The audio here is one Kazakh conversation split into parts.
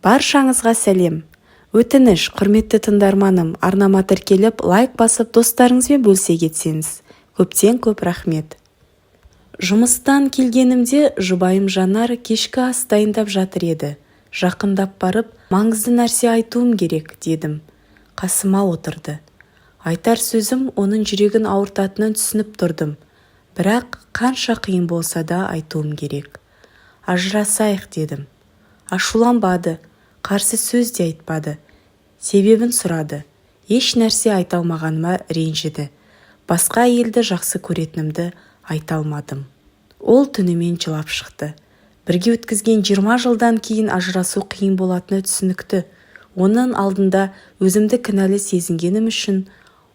Баршаңызға сәлем. Өтініш, құрметті тыңдарманым, арнама тіркеліп, лайк басып, достарыңызбен бөлісе кетсеңіз. Көптен көп рахмет. Жұмыстан келгенімде жұбайым Жанар кешкі ас дайындап жатыр еді. Жақындап барып, маңызды нәрсе айтуым керек, дедім. Қасыма отырды. Айтар сөзім оның жүрегін ауыртатынын түсініп тұрдым. Бірақ қанша қиын болса да айтуым керек. Ажырасайық, дедім. Ашуланбады, қарсы сөз де айтпады. Себебін сұрады. Еш нәрсе айта алмағаныма ренжіді. Басқа әйелді жақсы көретінімді айта алмадым. Ол түнімен жылап шықты. Бірге өткізген 20 жылдан кейін ажырасу қиын болатыны түсінікті. Оның алдында өзімді кінәлі сезінгенім үшін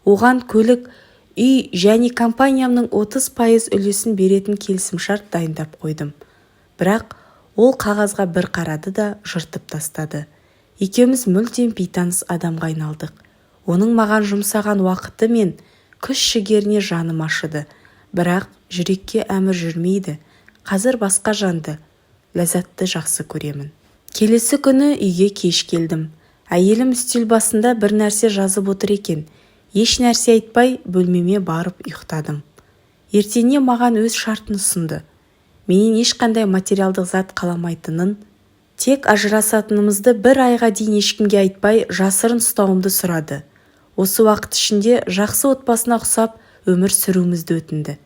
оған көлік, үй және компаниямның 30% үлесін беретін келісімшарт дайындап қойдым. Бірақ ол қағазға бір қарады да жыртып тастады. Екеуміз мүлдем бейтаныс адамға айналдық. Оның маған жұмсаған уақыты мен күш-жігеріне жаным ашыды. Бірақ жүрекке әмір жүрмейді. Қазір басқа жанды, ләззатты жақсы көремін. Келесі күні үйге кеш келдім. Әйелім үстел басында бір нәрсе жазып отыр екен. Еш нәрсе айтпай бөлмеме барып ұйықтадым. Ертеңіне маған өз шартын ұсынды. Менен ешқандай материалдық зат қаламайтынын, тек ажырасатынымызды бір айға дейін ешкімге айтпай жасырын ұстауымды сұрады. Осы уақыт ішінде жақсы отбасына ұқсап өмір сүруімізді өтінді.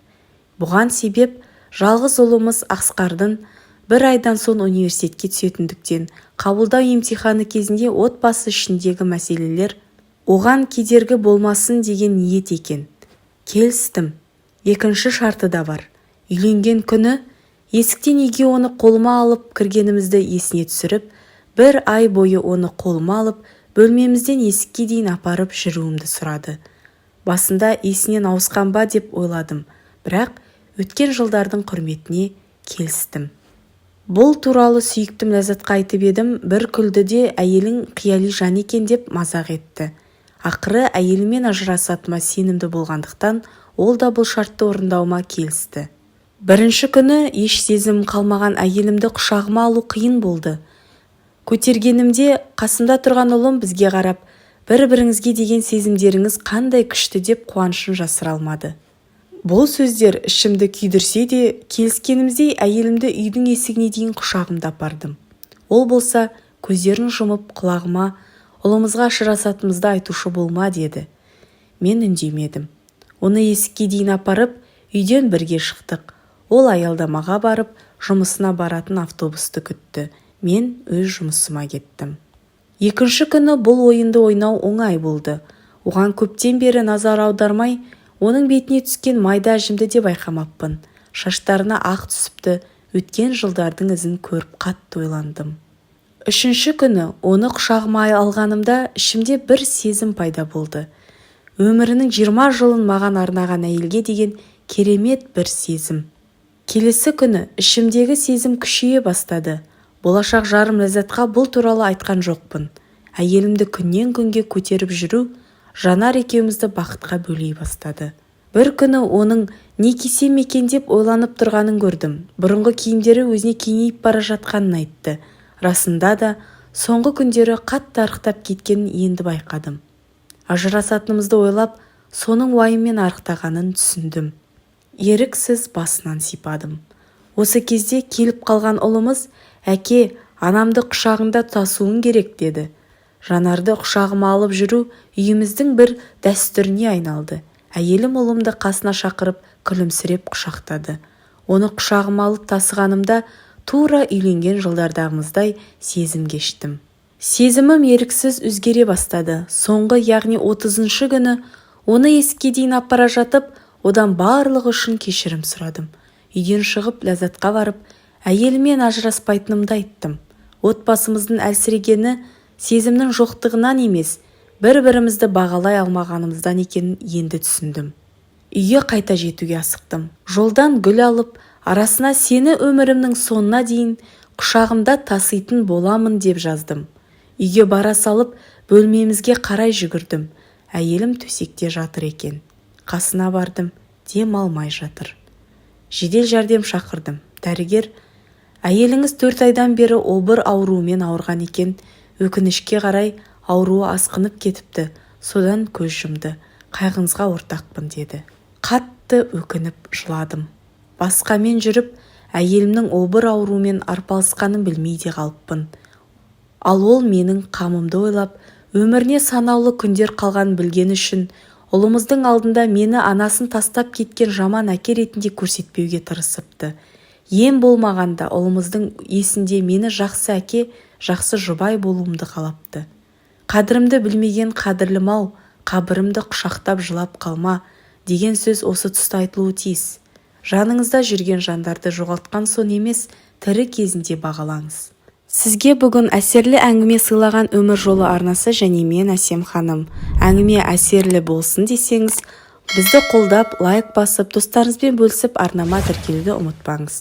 Бұған себеп жалғыз ұлымыз Ақсқардың бір айдан соң университетке түсетіндіктен қабылдау емтиханы кезінде отбасы ішіндегі мәселелер оған кедергі болмасын деген ниет екен. Келістім. Екінші шарты да бар. Үйленген күні есіктен үйге оны қолыма алып кіргенімізді есіне түсіріп, бір ай бойы оны қолыма алып, бөлмемізден есікке дейін апарып жүруімді сұрады. Басында есінен ауысқан ба деп ойладым, бірақ өткен жылдардың құрметіне келістім. Бұл туралы сүйіктім Ләззатқа айтып едім, бір күлді де әйелің қияли жан екен деп мазақ етті. Ақыры әйелімен ажырасатыма сенімді болғандықтан, ол да бұл шартты орындауыма келісті. Бірінші күні еш сезім қалмаған әйелімді құшағыма алу қиын болды. Көтергенімде қасымда тұрған ұлым бізге қарап, бір-біріңізге деген сезімдеріңіз қандай күшті деп қуанышын жасыра алмады. Бұл сөздер ішімді күйдірсе де, келіскеніміздей әйелімді үйдің есігіне дейін құшағымда апардым. Ол болса көздерін жұмып құлағыма, ұлымызға ажырасатынымызды айтушы болма, деді. Мен үндемедім. Оны есікке дейін апарып, үйден бірге шықтық. Ол аялдамаға барып, жұмысына баратын автобусты күтті. Мен өз жұмысыма кеттім. Екінші күні бұл ойынды ойнау оңай болды. Оған көптен бері назар аудармай, оның бетіне түскен майда жімді де байқамаппын. Шаштарына ақ түсіпті, өткен жылдардың ізін көріп қатты ойландым. Үшінші күні оны құшағыма алғанымда ішімде бір сезім пайда болды. Өмірінің 20 жылын маған арнаған әйелге деген керемет бір сезім. Келесі күні ішімдегі сезім күшейе бастады. Болашақ жарым Ләззатқа бұл туралы айтқан жоқпын. Әйелімді күннен күнге көтеріп жүру Жанар екеумізді бақытқа бөлей бастады. Бір күні оның не кисем екен деп ойланып тұрғанын көрдім. Бұрынғы киімдері өзіне кеңейіп бара жатқанын айтты. Расында да соңғы күндері қатты арықтап кеткенін енді байқадым. Ажырасатынымызды ойлап, соның уайыммен арықтағанын түсіндім. Еріксіз басынан сипадым. Осы кезде келіп қалған ұлымыз, әке, анамды құшағыңда тасуың керек, деді. Жанарды құшағыма алып жүру үйіміздің бір дәстүріне айналды. Әйелім ұлымды қасына шақырып, күлімсіреп құшақтады. Оны құшағыма алып тасығанымда тура үйленген жылдардағымыздай сезім кештім. Сезімім еріксіз өзгере бастады. Соңғы, яғни 30-шы күні оны есікке дейін апара жатып, одан барлығы үшін кешірім сұрадым. Үйден шығып Ләззатқа барып, әйелімен ажыраспайтынымды айттым. Отбасымыздың әлсірегені сезімнің жоқтығынан емес, бір-бірімізді бағалай алмағанымыздан екенін енді түсіндім. Үйге қайта жетуге асықтым. Жолдан гүл алып, арасына сені өмірімнің соңына дейін құшағымда таситын боламын деп жаздым. Үйге бара салып, бөлмемізге қарай жүгірдім. Әйелім төсекте жатыр екен. Қасына бардым, дем алмай жатыр. Жедел жәрдем шақырдым. Дәрігер, Әйеліңіз 4 айдан бері обыр ауруымен ауырған екен. Өкінішке қарай ауруы асқынып кетіпті. Содан көз жұмды. Қайғыңызға ортақпын деді. Қатты өкініп жыладым. Басқамен жүріп, әйелімнің обыр ауруымен арпалысқанын білмей де қалыппын. Ал ол менің қамымды ойлап, өміріне санаулы күндер қалғанын білгені үшін ұлымыздың алдында мені анасын тастап кеткен жаман әке ретінде көрсетпеуге тырысыпты. Ем болмағанда ұлымыздың есінде мені жақсы әке, жақсы жұбай болуымды қалапты. Қадірімді білмеген қадірлім-ау, қабірімді құшақтап жылап қалма деген сөз осы тұста айтылуы тиіс. Жаныңызда жүрген жандарды жоғалтқан соң емес, тірі кезінде бағалаңыз. Сізге бүгін әсерлі әңгіме сыйлаған Өмір жолы арнасы және мен Әсем ханым. Әңгіме әсерлі болсын десеңіз, бізді қолдап, лайк басып, достарыңызбен бөлісіп арнама тіркелуді ұмытпаңыз.